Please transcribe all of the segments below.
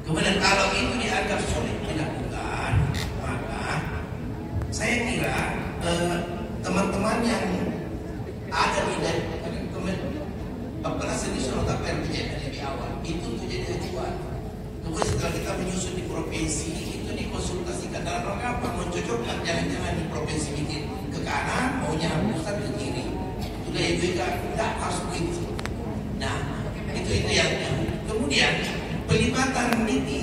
Kemudian kalau itu dianggap sulit dilakukan, maka saya kira teman-teman yang ada di Bapak Nasional RPJMD di awal itu menjadi acuan. Kemudian setelah kita menyusun di provinsi itu dikonsultasikan dalam rangka apa? Mencocokkan, jangan-jangan di provinsi bikin ke kanan, maunya pusat ke kiri. Sudah itu tidak harus begitu. Nah, itu yang kemudian pelibatan MITI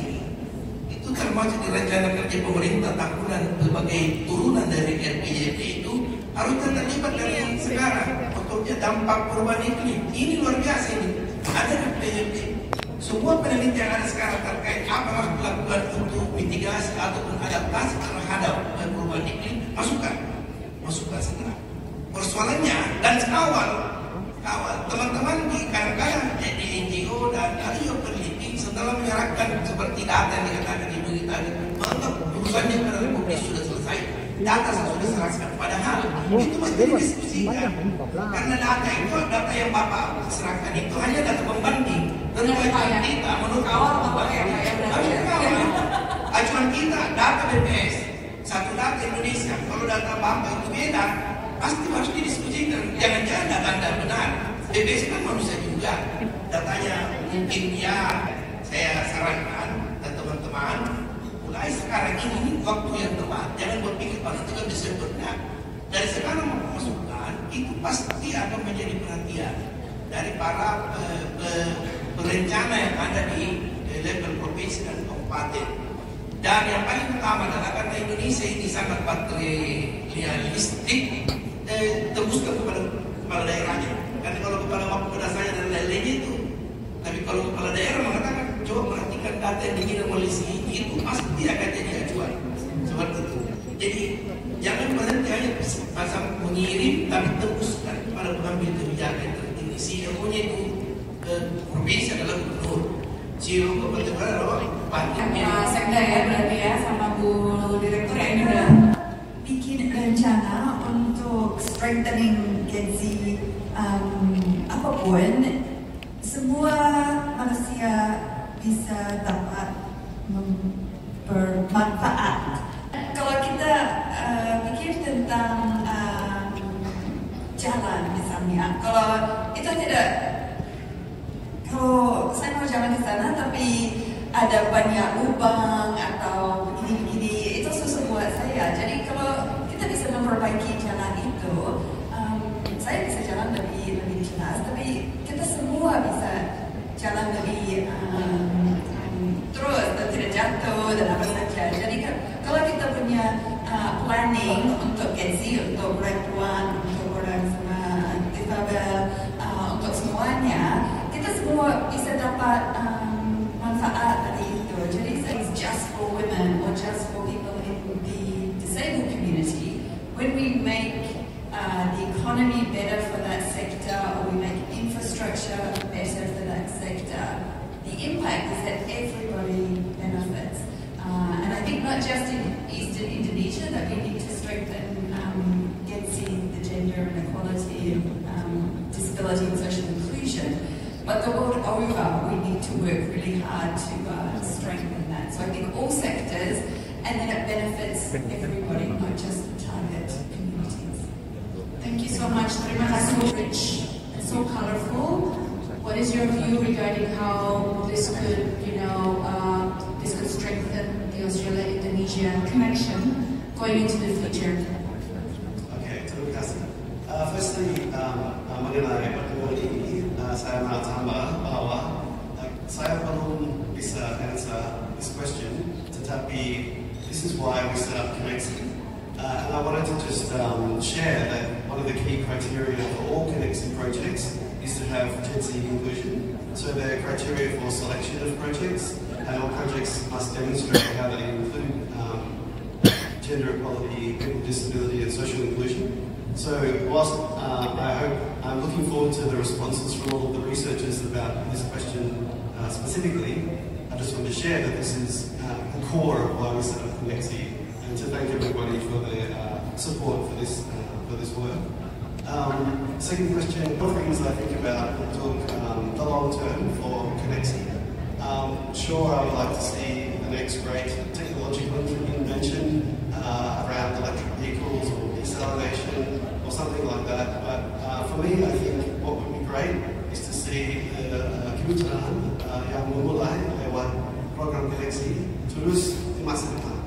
itu termasuk di rencana kerja pemerintah tahunan sebagai turunan dari RPJMD itu harus terlibat dari sekarang. Contohnya dampak perubahan iklim ini luar biasa ini. Ada RPJMD. Semua penelitian yang ada sekarang terkait apa harus dilakukan untuk mitigasi ataupun adaptasi terhadap perubahan iklim, masukkan segera. Persoalannya dan kawal teman-teman di kadang-kadang di NGO dan ada juga peneliti setelah menyerahkan seperti data yang dikatakan di berita menganggap urusannya pada Republik sudah selesai, data sudah diserahkan, padahal itu masih didiskusikan karena data yang Bapak serahkan itu hanya data pembanding terkait kita menurut acuan kita data BPS, satu data Indonesia. Kalau data Bapak itu beda, pasti harus didiskusikan. Jangan-jangan data Anda benar. BPS kan manusia juga. Datanya mungkin ya, saya sarankan dan teman-teman mulai sekarang ini waktu yang tepat. Jangan berpikir pada itu kan Desember. Dari sekarang masukkan itu pasti akan menjadi perhatian dari para perencana yang ada di level provinsi dan kabupaten. Dan yang paling utama adalah karena Indonesia ini sangat patrialistik, tembuskan kepada kepala daerahnya. Karena kalau kepala saya dan lain-lainnya itu, tapi kalau kepala daerah mengatakan coba perhatikan data yang dikirim oleh si itu pasti akan jadi acuan seperti itu. Jadi jangan berhenti hanya pasang mengirim, tapi tembuskan kepada pengambil kebijakan tertinggi. CEO-nya itu provinsi adalah gubernur, CEO kabupaten adalah bupati. Sekda ya berarti ya sama Bu Direktur ya, ini udah bikin rencana untuk strengthening Gen-Z. Apapun semua manusia bisa dapat bermanfaat. Kalau kita pikir tentang jalan misalnya, kalau itu tidak, kalau saya mau jalan ke sana tapi ada banyak lubang atau begini-begini, itu susah buat saya. Jadi kalau kita bisa memperbaiki jalan itu, saya bisa jalan lebih jelas, tapi kita semua bisa jalan lebih terus dan tidak jatuh dan apa saja. Jadi kalau kita punya planning untuk Gen-Z, untuk perempuan, untuk orang difabel, untuk semuanya, kita semua bisa dapat manfaat dari itu. Jadi it's just for women or just for people in the disabled community. When we make the economy better for that sector, or we make infrastructure better for that sector, the impact is that everybody benefits. And I think not just in Eastern Indonesia that we need to strengthen Gen-Z, the gender inequality, disability and social inclusion, but the world over we need to work really hard to strengthen that. So I think all sectors, and then it benefits everybody, not just target communities. Thank you so much. Terima kasih. So rich and so colorful. What is your view regarding how this could, this could strengthen the Australia-Indonesia connection going into the future? Okay, terima kasih. Firstly, mengenai pertemuan ini, saya mau tambah bahwa saya belum bisa answer this question, tetapi this is why we set up Connexin. And I wanted to just share that one of the key criteria for all Connexin projects is to have Gen-Z inclusion. So the criteria for selection of projects and all projects must demonstrate how they include gender equality, people with disability and social inclusion. So whilst I'm looking forward to the responses from all of the researchers about this question specifically, I just want to share that this is the core of why we set up Connexi, and to thank everybody for their support for this work. Second question, one of the things I think about the long term for Connexi. Sure, I would like to see the next great technological invention around electric vehicles or desalination or something like that. But for me, I think what would be great is to see kebutuhan yang memulai lewat program Connexi terus di masa depan.